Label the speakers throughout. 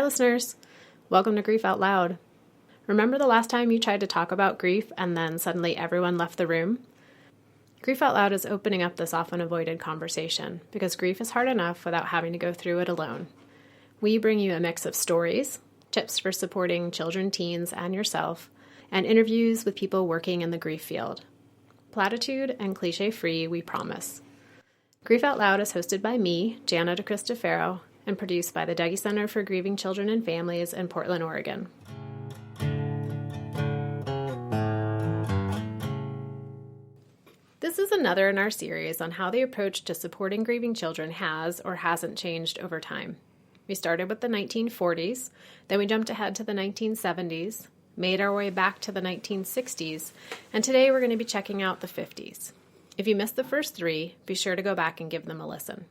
Speaker 1: Hi, listeners. Welcome to Grief Out Loud. Remember the last time you tried to talk about grief and then suddenly everyone left the room? Grief Out Loud is opening up this often avoided conversation because grief is hard enough without having to go through it alone. We bring you a mix of stories, tips for supporting children, teens, and yourself, and interviews with people working in the grief field. Platitude and cliche-free, we promise. Grief Out Loud is hosted by me, Jana DeCristofaro, and produced by the Dougy Center for Grieving Children and Families in Portland, Oregon. This is another in our series on how the approach to supporting grieving children has or hasn't changed over time. We started with the 1940s, then we jumped ahead to the 1970s, made our way back to the 1960s, and today we're going to be checking out the 50s. If you missed the first three, be sure to go back and give them a listen.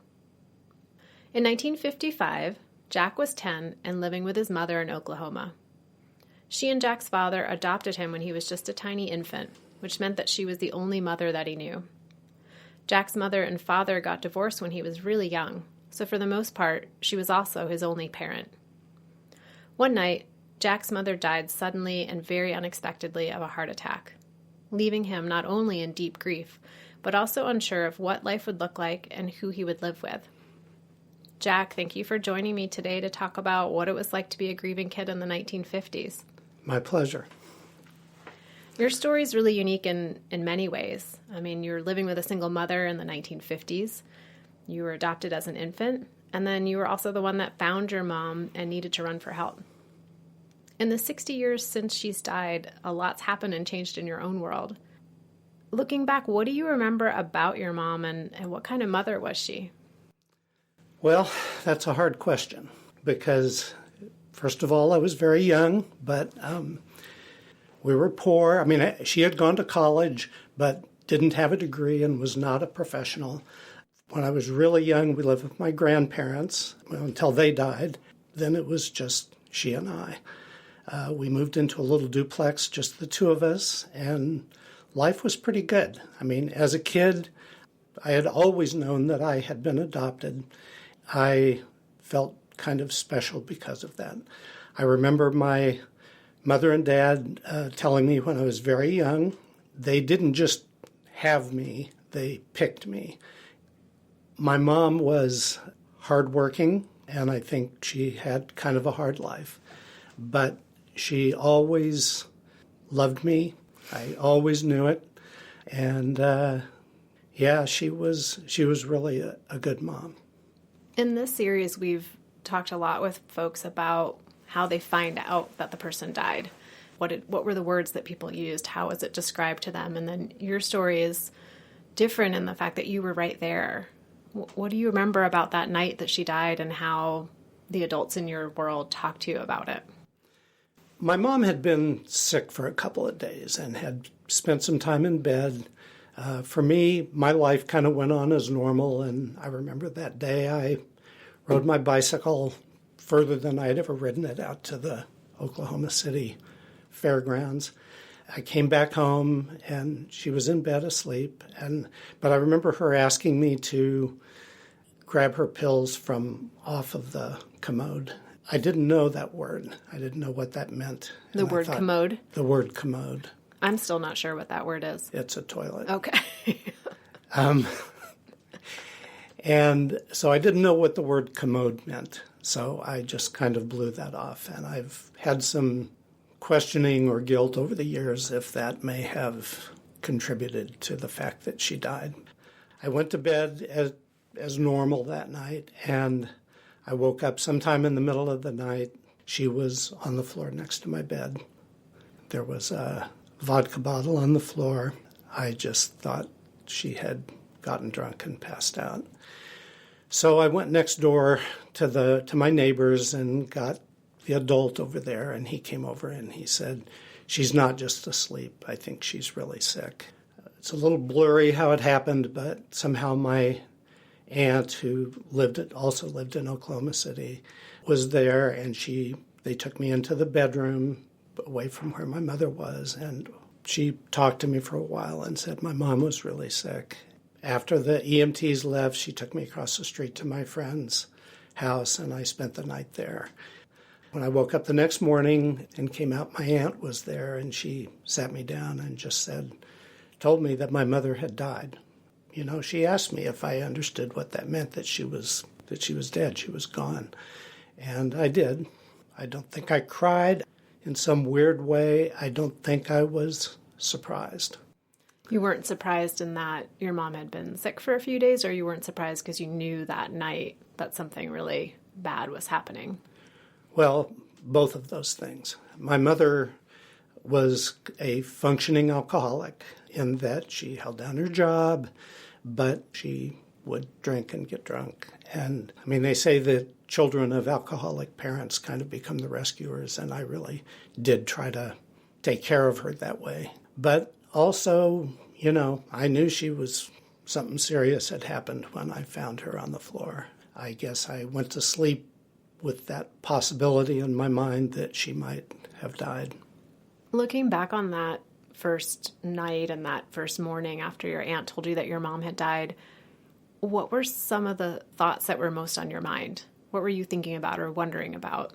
Speaker 1: In 1955, Jack was 10 and living with his mother in Oklahoma. She and Jack's father adopted him when he was just a tiny infant, which meant that she was the only mother that he knew. Jack's mother and father got divorced when he was really young, so for the most part, she was also his only parent. One night, Jack's mother died suddenly and very unexpectedly of a heart attack, leaving him not only in deep grief, but also unsure of what life would look like and who he would live with. Jack, thank you for joining me today to talk about what it was like to be a grieving kid in the 1950s.
Speaker 2: My pleasure.
Speaker 1: Your story is really unique in many ways. I mean, you were living with a single mother in the 1950s. You were adopted as an infant, and then you were also the one that found your mom and needed to run for help. In the 60 years since she's died, a lot's happened and changed in your own world. Looking back, what do you remember about your mom, and what kind of mother was she?
Speaker 2: Well, that's a hard question because, first of all, I was very young, but we were poor. I mean, she had gone to college, but didn't have a degree and was not a professional. When I was really young, we lived with my grandparents until they died. Then it was just she and I. We moved into a little duplex, just the two of us, and life was pretty good. I mean, as a kid, I had always known that I had been adopted. I felt kind of special because of that. I remember my mother and dad telling me when I was very young, they didn't just have me, they picked me. My mom was hardworking, and I think she had kind of a hard life. But she always loved me. I always knew it. And she was really a good mom.
Speaker 1: In this series, we've talked a lot with folks about how they find out that the person died. What were the words that people used? How was it described to them? And then your story is different in the fact that you were right there. What do you remember about that night that she died and how the adults in your world talked to you about it?
Speaker 2: My mom had been sick for a couple of days and had spent some time in bed. For me, my life kind of went on as normal, and I remember that day I rode my bicycle further than I had ever ridden it out to the Oklahoma City fairgrounds. I came back home, and she was in bed asleep, but I remember her asking me to grab her pills from off of the commode. I didn't know that word. I didn't know what that meant.
Speaker 1: The word commode?
Speaker 2: The word commode.
Speaker 1: I'm still not sure what that word is.
Speaker 2: It's a toilet.
Speaker 1: Okay.
Speaker 2: And so I didn't know what the word commode meant. So I just kind of blew that off. And I've had some questioning or guilt over the years if that may have contributed to the fact that she died. I went to bed as normal that night, and I woke up sometime in the middle of the night. She was on the floor next to my bed. There was a vodka bottle on the floor. I just thought she had gotten drunk and passed out. So I went next door to my neighbors and got the adult over there, and he came over and he said, "She's not just asleep. I think she's really sick." It's a little blurry how it happened, but somehow my aunt, who also lived in Oklahoma City, was there, and they took me into the bedroom away from where my mother was, and she talked to me for a while and said my mom was really sick. After the EMTs left, she took me across the street to my friend's house, and I spent the night there. When I woke up the next morning and came out, my aunt was there, and she sat me down and just told me that my mother had died. You know, she asked me if I understood what that meant, that she was dead, she was gone. And I did. I don't think I cried in some weird way. I don't think I was surprised.
Speaker 1: You weren't surprised in that your mom had been sick for a few days, or you weren't surprised because you knew that night that something really bad was happening?
Speaker 2: Well, both of those things. My mother was a functioning alcoholic in that she held down her job, but she would drink and get drunk. And I mean, they say that children of alcoholic parents kind of become the rescuers, and I really did try to take care of her that way. But also, you know, I knew something serious had happened when I found her on the floor. I guess I went to sleep with that possibility in my mind that she might have died.
Speaker 1: Looking back on that first night and that first morning after your aunt told you that your mom had died, what were some of the thoughts that were most on your mind? What were you thinking about or wondering about?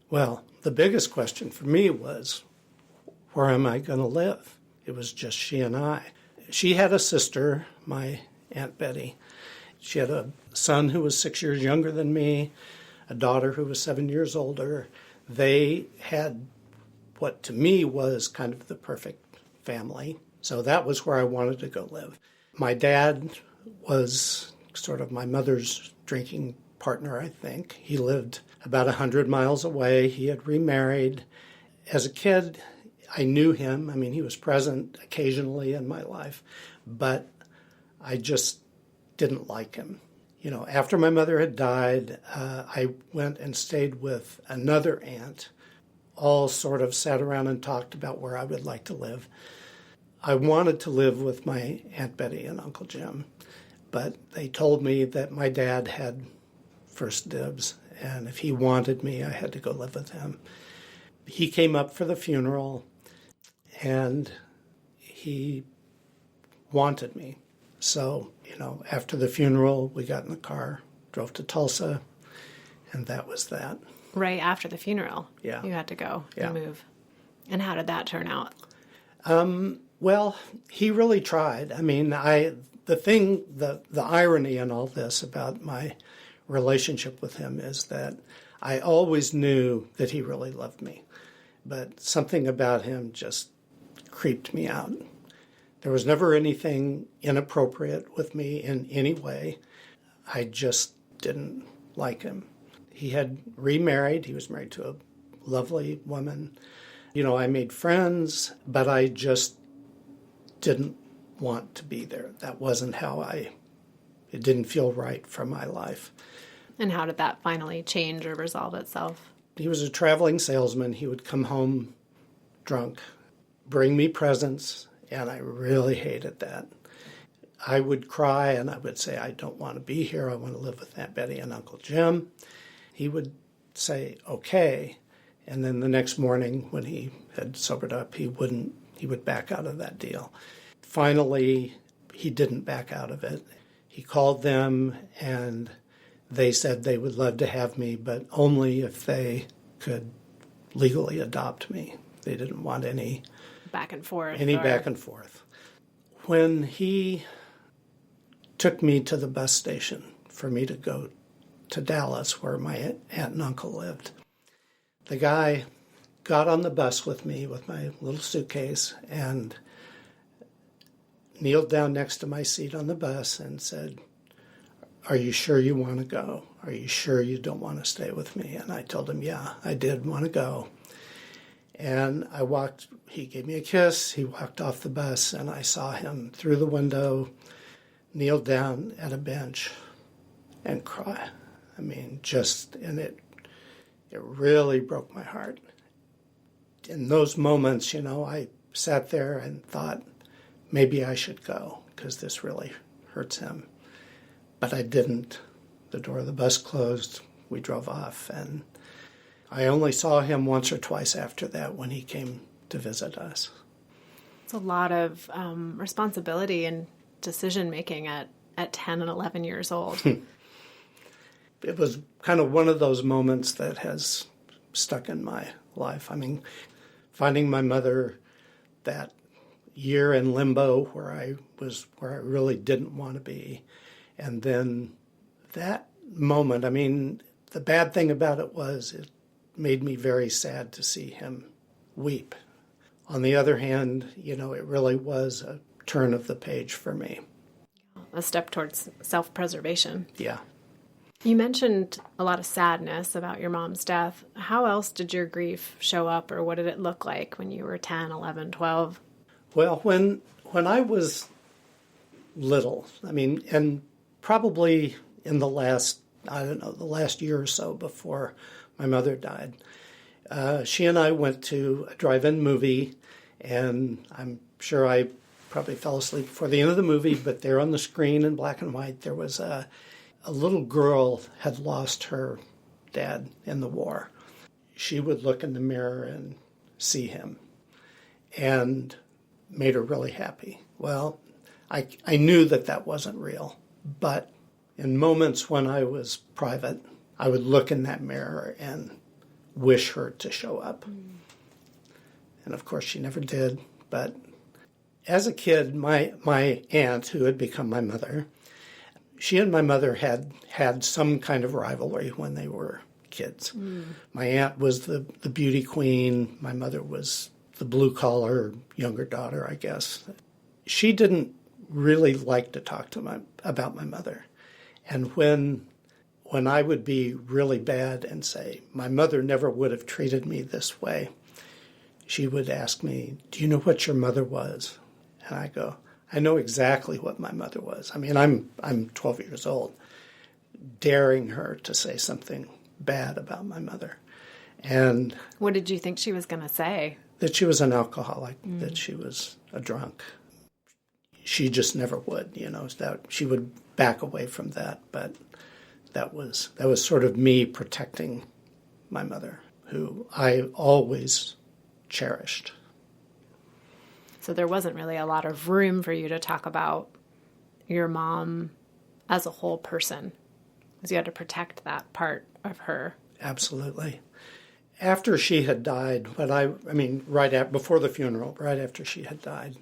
Speaker 2: Well, the biggest question for me was, where am I going to live? It was just she and I. She had a sister, my Aunt Betty. She had a son who was 6 years younger than me, a daughter who was 7 years older. They had what to me was kind of the perfect family. So that was where I wanted to go live. My dad was sort of my mother's drinking partner, I think. He lived about 100 miles away. He had remarried. As a kid, I knew him. I mean, he was present occasionally in my life, but I just didn't like him. You know, after my mother had died, I went and stayed with another aunt. All sort of sat around and talked about where I would like to live. I wanted to live with my Aunt Betty and Uncle Jim, but they told me that my dad had first dibs, and if he wanted me, I had to go live with him. He came up for the funeral, and he wanted me. So, you know, after the funeral, we got in the car, drove to Tulsa, and that was that.
Speaker 1: Right after the funeral,
Speaker 2: yeah,
Speaker 1: you had to go
Speaker 2: yeah.
Speaker 1: and move. And how did that turn out?
Speaker 2: Well, he really tried. I mean, the irony in all this about my relationship with him is that I always knew that he really loved me, but something about him just creeped me out. There was never anything inappropriate with me in any way. I just didn't like him. He had remarried. He was married to a lovely woman. You know, I made friends, but I just didn't want to be there. That wasn't it didn't feel right for my life.
Speaker 1: And how did that finally change or resolve itself?
Speaker 2: He was a traveling salesman. He would come home drunk, bring me presents, and I really hated that. I would cry and I would say, I don't want to be here. I want to live with Aunt Betty and Uncle Jim. He would say, okay. And then the next morning when he had sobered up, he would back out of that deal. Finally, he didn't back out of it. He called them and they said they would love to have me, but only if they could legally adopt me. They didn't want any
Speaker 1: back and forth.
Speaker 2: Back and forth. When he took me to the bus station for me to go to Dallas, where my aunt and uncle lived, the guy got on the bus with me with my little suitcase and kneeled down next to my seat on the bus and said, "Are you sure you want to go? Are you sure you don't want to stay with me?" And I told him, yeah, I did want to go. And he gave me a kiss, he walked off the bus, and I saw him through the window, kneel down at a bench and cry. I mean, it really broke my heart. In those moments, you know, I sat there and thought, maybe I should go, because this really hurts him. But I didn't. The door of the bus closed, we drove off, and I only saw him once or twice after that when he came to visit us.
Speaker 1: It's a lot of responsibility and decision-making at 10 and 11 years old.
Speaker 2: It was kind of one of those moments that has stuck in my life. I mean, finding my mother that year in limbo where I really didn't want to be. And then that moment, I mean, the bad thing about it was it made me very sad to see him weep. On the other hand, it really was a turn of the page for me.
Speaker 1: A step towards self-preservation.
Speaker 2: Yeah.
Speaker 1: You mentioned a lot of sadness about your mom's death. How else did your grief show up, or what did it look like when you were 10, 11, 12?
Speaker 2: Well, when I was little, I mean, and probably in the last year or so before my mother died, she and I went to a drive-in movie, and I'm sure I probably fell asleep before the end of the movie, but there on the screen in black and white, there was a little girl had lost her dad in the war. She would look in the mirror and see him, and made her really happy. Well, I knew that wasn't real, but in moments when I was private, I would look in that mirror and wish her to show up. And of course, she never did. But as a kid, my aunt, who had become my mother, she and my mother had some kind of rivalry when they were kids. My aunt was the beauty queen. My mother was the blue-collar younger daughter, I guess. She didn't really like to talk to about my mother. And when I would be really bad and say, my mother never would have treated me this way, she would ask me, do you know what your mother was? And I go, I know exactly what my mother was. I mean, I'm 12 years old, daring her to say something bad about my mother. And
Speaker 1: what did you think she was going to say?
Speaker 2: That she was an alcoholic, that she was a drunk. She just never would, that she would back away from that. But that was sort of me protecting my mother, who I always cherished.
Speaker 1: So there wasn't really a lot of room for you to talk about your mom as a whole person, because you had to protect that part of her.
Speaker 2: Absolutely. After she had died, before the funeral, right after she had died,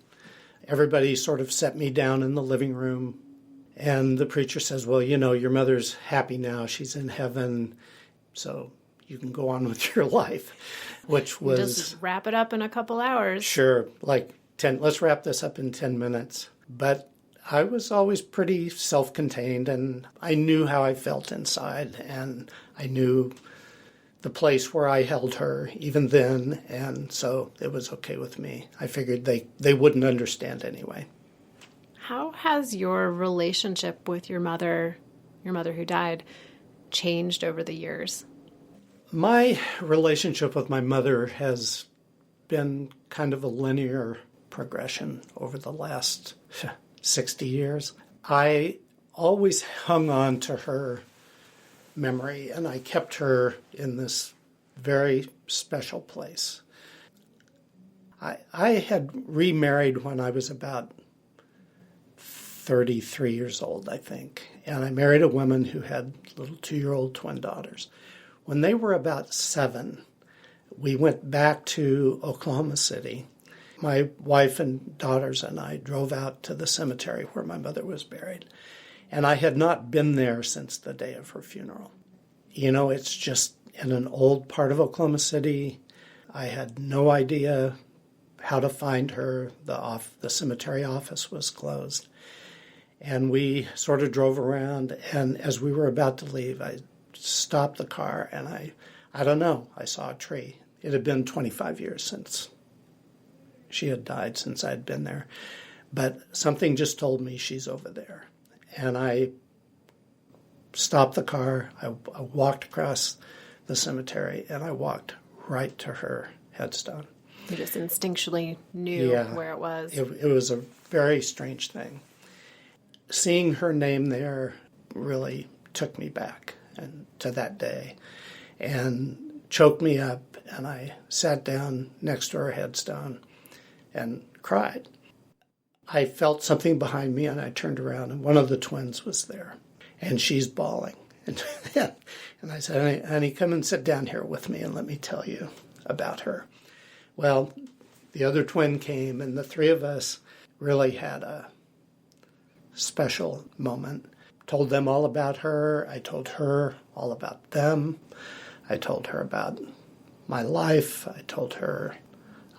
Speaker 2: everybody sort of set me down in the living room, and the preacher says, well, your mother's happy now. She's in heaven, so you can go on with your life, which was...
Speaker 1: Just wrap it up in a couple hours.
Speaker 2: Sure, let's wrap this up in 10 minutes. But I was always pretty self-contained, and I knew how I felt inside, and I knew the place where I held her even then, and so it was okay with me. I figured they wouldn't understand anyway.
Speaker 1: How has your relationship with your mother who died, changed over the years?
Speaker 2: My relationship with my mother has been kind of a linear progression over the last 60 years. I always hung on to her memory, and I kept her in this very special place. I had remarried when I was about 33 years old, I think, and I married a woman who had little 2-year-old twin daughters. When they were about 7, we went back to Oklahoma City. My wife and daughters and I drove out to the cemetery where my mother was buried, and I had not been there since the day of her funeral. It's just in an old part of Oklahoma City. I had no idea how to find her. The cemetery office was closed. And we sort of drove around, and as we were about to leave, I stopped the car, and I don't know, I saw a tree. It had been 25 years since she had died, since I'd been there. But something just told me she's over there. And I stopped the car, I walked across the cemetery, and I walked right to her headstone.
Speaker 1: You just instinctually knew where it was.
Speaker 2: It was a very strange thing. Seeing her name there really took me back to that day and choked me up, and I sat down next to her headstone and cried. I felt something behind me, and I turned around, and one of the twins was there, and she's bawling. And I said, honey, come and sit down here with me and let me tell you about her. Well, the other twin came, and the three of us really had a special moment. Told them all about her. I told her all about them. I told her about my life. I told her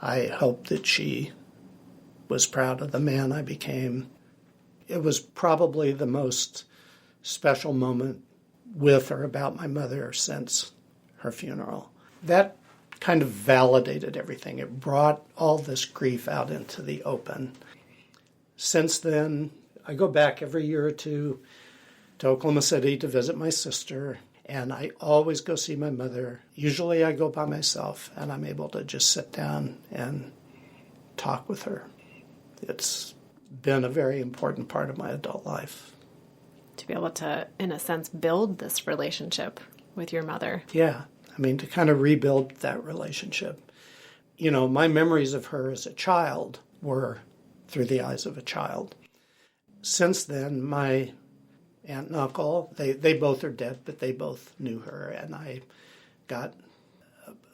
Speaker 2: I hoped that she was proud of the man I became. It was probably the most special moment with or about my mother since her funeral. That kind of validated everything. It brought all this grief out into the open. Since then, I go back every year or two to Oklahoma City to visit my sister, and I always go see my mother. Usually I go by myself, and I'm able to just sit down and talk with her. It's been a very important part of my adult life.
Speaker 1: To be able to, in a sense, build this relationship with your mother.
Speaker 2: Yeah, I mean, to kind of rebuild that relationship. You know, my memories of her as a child were through the eyes of a child. Since then, my aunt and uncle, they both are dead, but they both knew her, and I got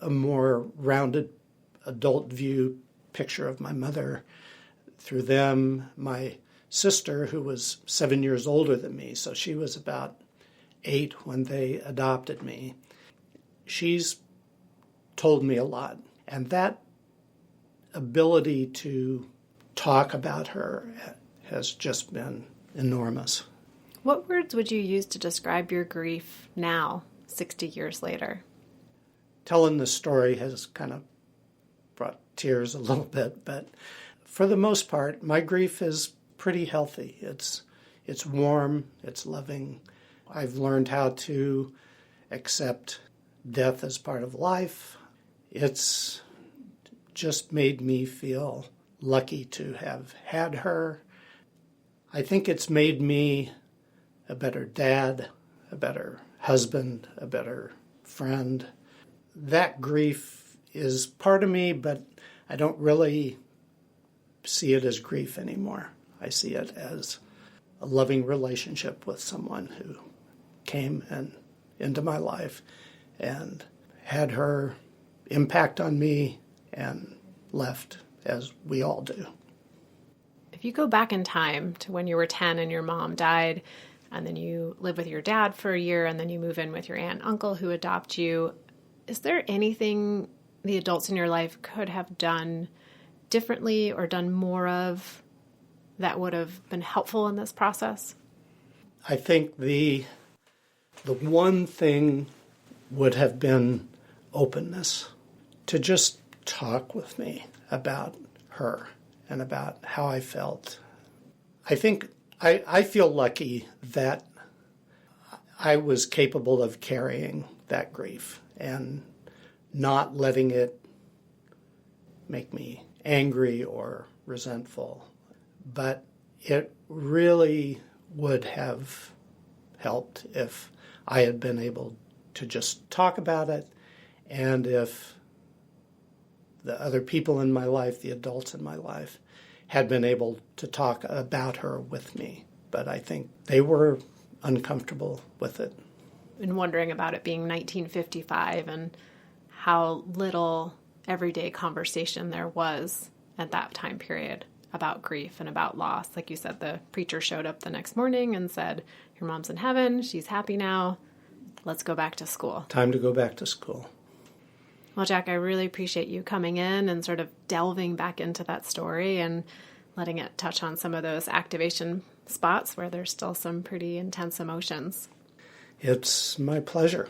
Speaker 2: a more rounded adult view picture of my mother through them. My sister, who was 7 years older than me, so she was about 8 when they adopted me, she's told me a lot. And that ability to talk about her has just been enormous.
Speaker 1: What words would you use to describe your grief now, 60 years later?
Speaker 2: Telling the story has kind of brought tears a little bit, but for the most part, my grief is pretty healthy. It's warm, it's loving. I've learned how to accept death as part of life. It's just made me feel lucky to have had her. I think it's made me a better dad, a better husband, a better friend. That grief is part of me, but I don't really see it as grief anymore. I see it as a loving relationship with someone who came into my life and had her impact on me and left, as we all do.
Speaker 1: If you go back in time to when you were 10 and your mom died, and then you live with your dad for a year, and then you move in with your aunt and uncle who adopt you, is there anything the adults in your life could have done differently or done more of that would have been helpful in this process?
Speaker 2: I think the one thing would have been openness, to just talk with me about her and about how I felt. I think I feel lucky that I was capable of carrying that grief and not letting it make me angry or resentful. But it really would have helped if I had been able to just talk about it, and if the other people in my life, the adults in my life, had been able to talk about her with me. But I think they were uncomfortable with it.
Speaker 1: And wondering about it being 1955 and how little everyday conversation there was at that time period about grief and about loss. Like you said, the preacher showed up the next morning and said, your mom's in heaven, she's happy now, let's go back to school.
Speaker 2: Time to go back to school.
Speaker 1: Well, Jack, I really appreciate you coming in and sort of delving back into that story and letting it touch on some of those activation spots where there's still some pretty intense emotions.
Speaker 2: It's my pleasure.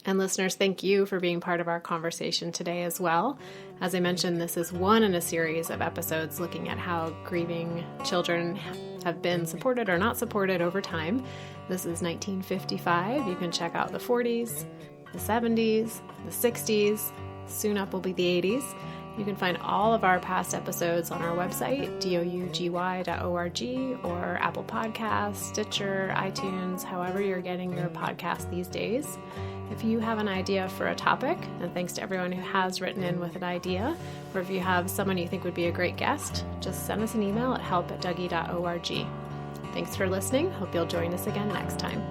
Speaker 1: And listeners, thank you for being part of our conversation today as well. As I mentioned, this is one in a series of episodes looking at how grieving children have been supported or not supported over time. This is 1955. You can check out the 40s, the 70s, the 60s. Soon up will be the 80s. You can find all of our past episodes on our website, dougy.org, or Apple Podcasts, Stitcher, iTunes, however you're getting your podcast these days. If you have an idea for a topic, and thanks to everyone who has written in with an idea, or if you have someone you think would be a great guest, just send us an email at help@dougy.org. Thanks for listening. Hope you'll join us again next time.